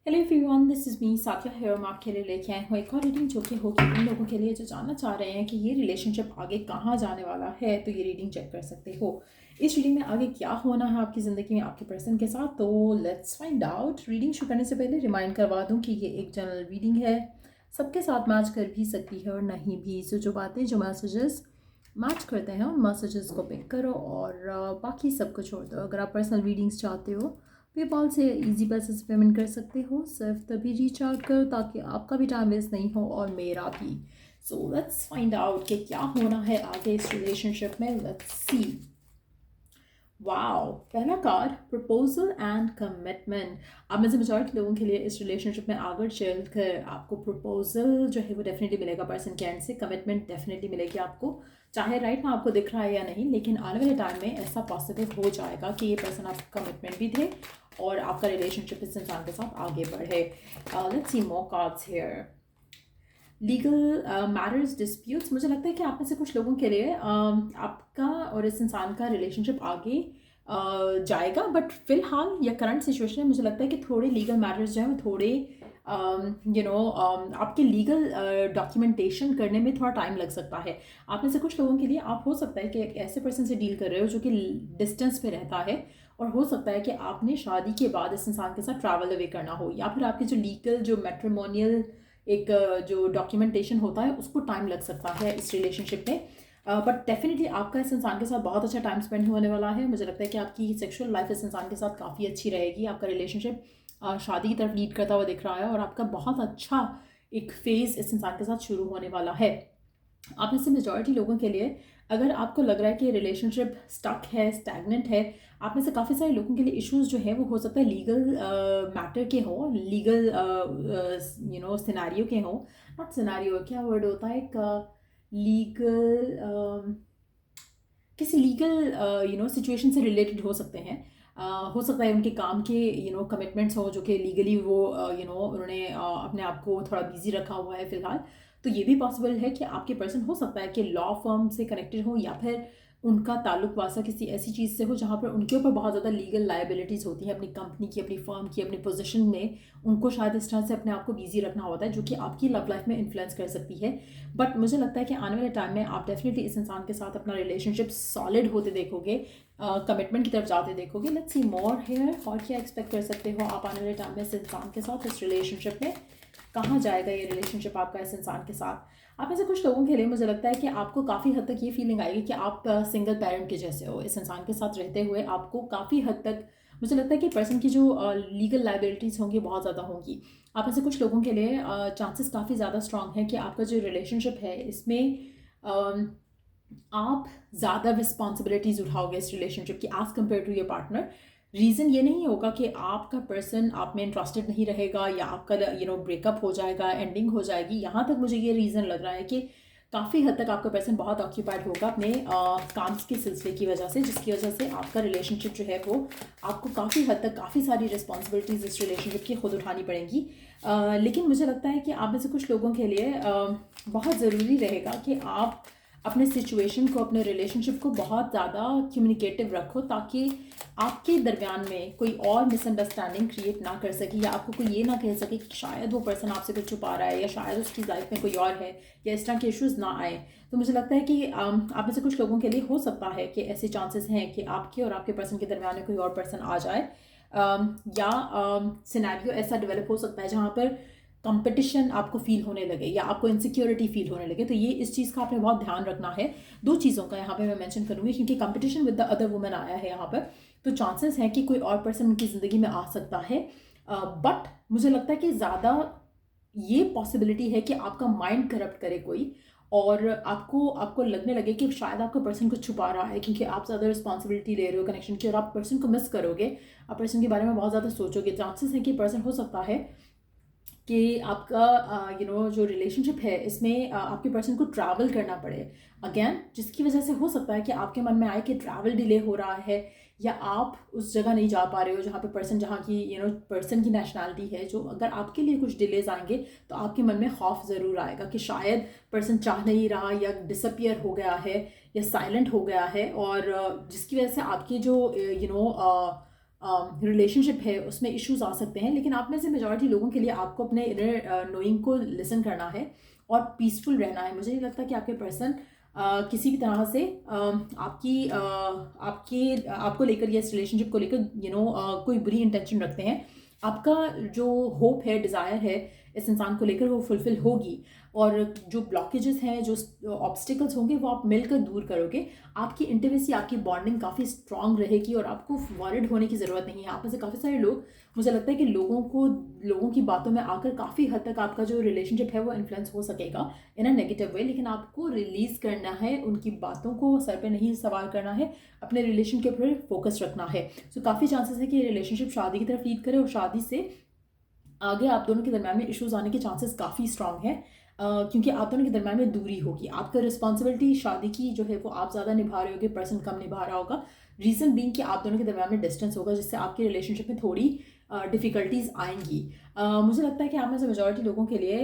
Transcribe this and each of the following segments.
Hello everyone, this is me Sathiya here. हम आपके लिए लेके आए हूँ एक और रीडिंग जो कि होगी उन लोगों के लिए जो जानना चाह रहे हैं कि ये रिलेशनशिप आगे कहाँ जाने वाला है। तो ये रीडिंग चेक कर सकते हो। इस रीडिंग में आगे क्या होना है आपकी ज़िंदगी में आपके पर्सन के साथ, तो लेट्स फाइंड आउट। रीडिंग शुरू करने से पहले रिमाइंड करवा दूँ कि ये एक जनरल रीडिंग है, सबके साथ मैच कर भी सकती है और नहीं भी। सो जो बातें जो मैसेजेस मैच करते हैं उन मैसेजेस को पिक करो और बाकी सबको छोड़ दो। अगर आप पर्सनल रीडिंग्स चाहते हो पेपाल से इजी पैसे से पेमेंट कर सकते हो। सिर्फ तभी रीच आउट करो ताकि आपका भी टाइम वेस्ट नहीं हो और मेरा भी। सो लेट्स फाइंड आउट कि क्या होना है आगे इस रिलेशनशिप में। Let's see. वाओ, पहला कार्ड प्रपोजल एंड कमिटमेंट। अब में से मेजॉरिटी लोगों के लिए इस रिलेशनशिप में आगे चल कर आपको प्रपोजल जो है वो डेफिनेटली मिलेगा पर्सन के एंड से। कमिटमेंट डेफिनेटली मिलेगी आपको, चाहे राइट में आपको दिख रहा है या नहीं, लेकिन आने वाले टाइम में ऐसा पॉसिबल हो जाएगा कि ये पर्सन आपको कमिटमेंट भी दे और आपका रिलेशनशिप इस इंसान के साथ आगे बढ़े। Let's see more cards here. Legal matters disputes. मुझे लगता है कि आप में से कुछ लोगों के लिए आपका और इस इंसान का रिलेशनशिप आगे जाएगा, बट फिलहाल या करंट सिचुएशन में मुझे लगता है कि थोड़े लीगल मैटर्स जो है वो थोड़े आपके लीगल डॉक्यूमेंटेशन करने में थोड़ा टाइम लग सकता है। आप में से कुछ लोगों के लिए आप हो सकता है कि एक ऐसे पर्सन से डील कर रहे हो जो कि डिस्टेंस पे रहता है, और हो सकता है कि आपने शादी के बाद इस इंसान के साथ ट्रैवल अवे करना हो, या फिर आपकी जो लीगल जो मैट्रिमोनियल एक जो डॉक्यूमेंटेशन होता है उसको टाइम लग सकता है इस रिलेशनशिप में। बट डेफिनेटली आपका इस इंसान के साथ बहुत अच्छा टाइम स्पेंड होने वाला है। मुझे लगता है कि आपकी सेक्सुअल लाइफ इस इंसान के साथ काफ़ी अच्छी रहेगी। आपका रिलेशनशिप शादी की तरफ लीड करता हुआ दिख रहा है और आपका बहुत अच्छा एक फेज़ इस इंसान के साथ शुरू होने वाला है। आप में से मेजॉरिटी लोगों के लिए अगर आपको लग रहा है कि रिलेशनशिप स्टक है, स्टैगनेंट है, आप में से काफ़ी सारे लोगों के लिए इश्यूज जो है वो हो सकता है लीगल मैटर के हो, लीगल सिनेरियो के हो। नॉट सिनेरियो, क्या वर्ड होता है एक लीगल, किसी लीगल सिचुएशन से रिलेटेड हो सकते हैं। हो सकता है उनके काम के कमिटमेंट्स हो जो कि लीगली वो उन्होंने अपने आप को थोड़ा बिजी रखा हुआ है फिलहाल। तो ये भी पॉसिबल है कि आपके पर्सन हो सकता है कि लॉ फर्म से कनेक्टेड हो, या फिर उनका ताल्लुक वासा किसी ऐसी चीज़ से हो जहाँ पर उनके ऊपर बहुत ज़्यादा लीगल लाइबिलिटीज़ होती हैं अपनी कंपनी की, अपनी फर्म की, अपनी पोजीशन में। उनको शायद इस तरह से अपने आप को बिजी रखना होता है जो कि आपकी लव लाइफ में इन्फ्लुएंस कर सकती है। बट मुझे लगता है कि आने वाले टाइम में आप डेफिनेटली इस इंसान के साथ अपना रिलेशनशिप सॉलिड होते देखोगे, कमिटमेंट की तरफ जाते देखोगे। Let's see more here. और क्या एक्सपेक्ट कर सकते हो आप आने वाले टाइम में इस इंसान के साथ, इस रिलेशनशिप में कहाँ जाएगा ये रिलेशनशिप आपका इस इंसान के साथ। आप में से कुछ लोगों के लिए मुझे लगता है कि आपको काफ़ी हद तक ये फीलिंग आएगी कि आप सिंगल पेरेंट के जैसे हो इस इंसान के साथ रहते हुए। आपको काफ़ी हद तक मुझे लगता है कि पर्सन की जो लीगल लाइबिलिटीज़ होंगी बहुत ज़्यादा होंगी। आप में से कुछ लोगों के लिए चांसेस काफ़ी ज़्यादा स्ट्रांग है कि आपका जो रिलेशनशिप है इसमें आप ज़्यादा रिस्पॉन्सिबिलिटीज़ उठाओगे इस रिलेशनशिप की as compared to your partner. Reason ये नहीं होगा कि आपका पर्सन आप में इंटरेस्टेड नहीं रहेगा या आपका ब्रेकअप हो जाएगा, एंडिंग हो जाएगी। यहाँ तक मुझे ये रीज़न लग रहा है कि काफ़ी हद तक आपका पर्सन बहुत ऑक्यूपाइड होगा अपने काम के सिलसिले की वजह से, जिसकी वजह से आपका रिलेशनशिप जो है वो आपको काफ़ी हद तक काफ़ी सारी रिस्पॉन्सिबिलिटीज़ इस रिलेशनशिप की खुद उठानी पड़ेंगी। लेकिन मुझे लगता है कि आप में से कुछ लोगों के लिए बहुत ज़रूरी रहेगा कि आप अपने सिचुएशन को, अपने रिलेशनशिप को बहुत ज़्यादा कम्युनिकेटिव रखो, ताकि आपके दरमियान में कोई और मिसअंडरस्टैंडिंग क्रिएट ना कर सके, या आपको कोई ये ना कह सके कि शायद वो पर्सन आपसे कुछ छुपा रहा है या शायद उसकी लाइफ में कोई और है, या इस तरह के इश्यूज़ ना आए। तो मुझे लगता है कि आप में से कुछ लोगों के लिए हो सकता है कि ऐसे चांसेस हैं कि आपके और आपके पर्सन के दरमियान में कोई और पर्सन आ जाए, या सिनेरियो ऐसा डेवलप हो सकता है जहाँ पर कंपटीशन आपको फील होने लगे या आपको इनसिक्योरिटी फील होने लगे। तो ये इस चीज़ का आपने बहुत ध्यान रखना है। दो चीज़ों का यहाँ पे मैं मेंशन करूँगी, क्योंकि competition with the other women आया है यहाँ पर, तो चांसेस हैं कि कोई और पर्सन उनकी ज़िंदगी में आ सकता है। बट मुझे लगता है कि ज़्यादा ये पॉसिबिलिटी है कि आपका माइंड करप्ट करे कोई, और आपको आपको लगने लगे कि शायद आपका पर्सन कुछ छुपा रहा है, क्योंकि आप ज़्यादा रिस्पॉन्सिबिलिटी ले रहे हो कनेक्शन की और आप पर्सन को मिस करोगे, आप पर्सन के बारे में बहुत ज़्यादा सोचोगे। चांसेस है कि पर्सन हो सकता है कि आपका जो रिलेशनशिप है इसमें आपके पर्सन को ट्रैवल करना पड़े अगेन, जिसकी वजह से हो सकता है कि आपके मन में आए कि ट्रैवल डिले हो रहा है, या आप उस जगह नहीं जा पा रहे हो जहाँ पे पर्सन, जहाँ की पर्सन की नेशनैलिटी है। जो अगर आपके लिए कुछ डिलेज आएंगे तो आपके मन में खौफ ज़रूर आएगा कि शायद पर्सन चाह नहीं रहा, या डिसअपियर हो गया है, या साइलेंट हो गया है, और जिसकी वजह से आपकी जो रिलेशनशिप है उसमें इश्यूज आ सकते हैं, लेकिन आप में से मेजॉरिटी लोगों के लिए आपको अपने इनर नोइंग को लिसन करना है और पीसफुल रहना है। मुझे नहीं लगता कि आपके पर्सन किसी भी तरह से आपको लेकर या इस रिलेशनशिप को लेकर कोई बुरी इंटेंशन रखते हैं। आपका जो होप है, डिज़ायर है इस इंसान को लेकर, वो फुलफिल होगी, और जो ब्लॉकेजेस हैं, जो ऑब्स्टिकल्स होंगे, वो आप मिलकर दूर करोगे। आपकी इंटीमेसी, आपकी बॉन्डिंग काफ़ी स्ट्रांग रहेगी और आपको वॉरिड होने की ज़रूरत नहीं है। आप में से काफ़ी सारे लोग, मुझे लगता है कि लोगों की बातों में आकर काफ़ी हद तक आपका जो रिलेशनशिप है वो इन्फ्लुएंस हो सकेगा इन अ नेगेटिव वे, लेकिन आपको रिलीज़ करना है, उनकी बातों को सर पे नहीं सवार करना है, अपने रिलेशन के ऊपर फोकस रखना है। सो काफ़ी चांसेस है कि ये रिलेशनशिप शादी की तरफ लीड करे और शादी से आगे आप दोनों के दरम्यान में इश्यूज आने के चांसेस काफ़ी स्ट्रांग हैं, क्योंकि आप दोनों के दरम्यान में दूरी होगी। आपका रिस्पॉन्सिबिलिटी शादी की जो है वो आप ज़्यादा निभा रहे होगे, पर्सन कम निभा रहा होगा। रीज़न बीइंग कि आप दोनों के दरम्यान में डिस्टेंस होगा, जिससे आपके रिलेशनशिप में थोड़ी डिफ़िकल्टीज आएंगी। मुझे लगता है कि आप में से मेजॉरिटी लोगों के लिए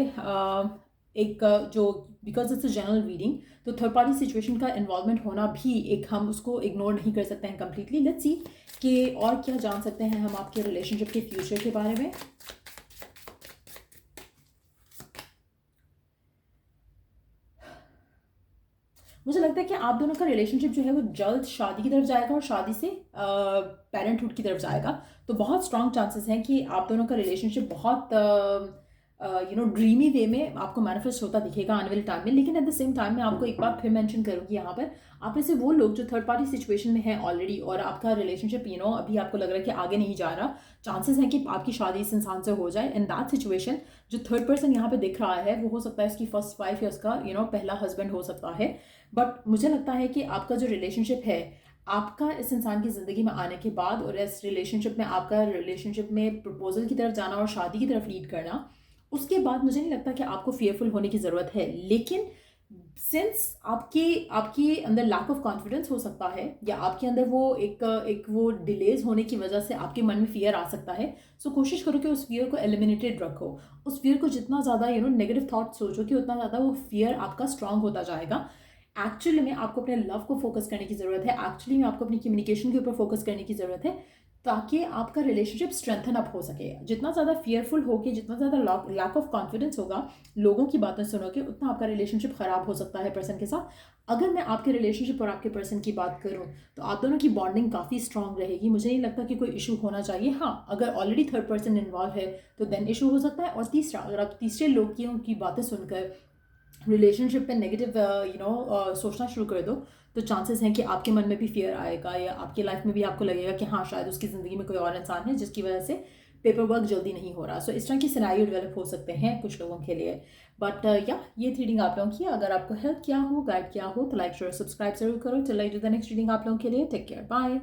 एक जो, because it's a general reading, तो थर्ड पार्टी सिचुएशन का इन्वॉल्वमेंट होना भी एक, हम उसको इग्नोर नहीं कर सकते हैं कम्प्लीटली। लेट्स सी कि और क्या जान सकते हैं हम आपके रिलेशनशिप के फ्यूचर के बारे में। मुझे लगता है कि आप दोनों का रिलेशनशिप जो है वो जल्द शादी की तरफ जाएगा और शादी से पेरेंटहुड की तरफ जाएगा। तो बहुत स्ट्रॉन्ग चांसेस हैं कि आप दोनों का रिलेशनशिप बहुत ड्रीमी वे में आपको मैनिफेस्ट होता दिखेगा आने वाले टाइम में। लेकिन एट द सेम टाइम मैं आपको एक बात फिर मेंशन करूँगी यहाँ पर, आप में से वो लोग जो थर्ड पार्टी सिचुएशन में हैं ऑलरेडी और आपका रिलेशनशिप अभी आपको लग रहा है कि आगे नहीं जा रहा, चांसेस हैं कि आपकी शादी इस इंसान से हो जाए। इन दैट सिचुएशन जो थर्ड पर्सन यहाँ पे दिख रहा है वो हो सकता है इसकी फर्स्ट वाइफ या उसका पहला हस्बैंड हो सकता है। बट मुझे लगता है कि आपका जो रिलेशनशिप है, आपका इस इंसान की ज़िंदगी में आने के बाद और इस रिलेशनशिप में आपका रिलेशनशिप में प्रपोजल की तरफ जाना और शादी की तरफ लीड करना, उसके बाद मुझे नहीं लगता कि आपको फियरफुल होने की ज़रूरत है। लेकिन सिंस आपके अंदर लैक ऑफ कॉन्फिडेंस हो सकता है, या आपके अंदर वो एक वो डिलेज होने की वजह से आपके मन में फियर आ सकता है। सो कोशिश करो कि उस फियर को एलिमिनेटेड रखो। उस फियर को जितना ज़्यादा नेगेटिव थॉट सोचो कि उतना ज़्यादा वो फियर आपका स्ट्रांग होता जाएगा। एक्चुअली में आपको अपने लव को फोकस करने की ज़रूरत है, एक्चुअली में आपको अपनी कम्युनिकेशन के ऊपर फोकस करने की ज़रूरत है, ताकि आपका रिलेशनशिप स्ट्रेंथन अप हो सके। जितना ज़्यादा फियरफुल होके, जितना ज़्यादा लैक ऑफ कॉन्फिडेंस होगा, लोगों की बातें सुनोगे, उतना आपका रिलेशनशिप ख़राब हो सकता है पर्सन के साथ। अगर मैं आपके रिलेशनशिप और आपके पर्सन की बात करूं तो आप दोनों की बॉन्डिंग काफ़ी स्ट्रांग रहेगी। मुझे नहीं लगता कि कोई इशू होना चाहिए। हाँ, अगर ऑलरेडी थर्ड पर्सन इन्वॉल्व है तो देन इशू हो सकता है। और तीसरा, अगर आप तीसरे लोग की बातें सुनकर रिलेशनशिप पे नेगेटिव सोचना शुरू कर दो, तो चांसेस हैं कि आपके मन में भी फियर आएगा, या आपकी लाइफ में भी आपको लगेगा कि हाँ, शायद उसकी ज़िंदगी में कोई और इंसान है जिसकी वजह से पेपर वर्क जल्दी नहीं हो रहा। सो इस तरह की सिनेरियो डेवलप हो सकते हैं कुछ लोगों के लिए। बट या ये थी रीडिंग आप लोगों की। अगर आपको हेल्प किया हो, गाइड किया हो, तो लाइक शेयर सब्सक्राइब जरूर करो। Till I do the next reading आप लोगों के लिए, टेक केयर, बाय।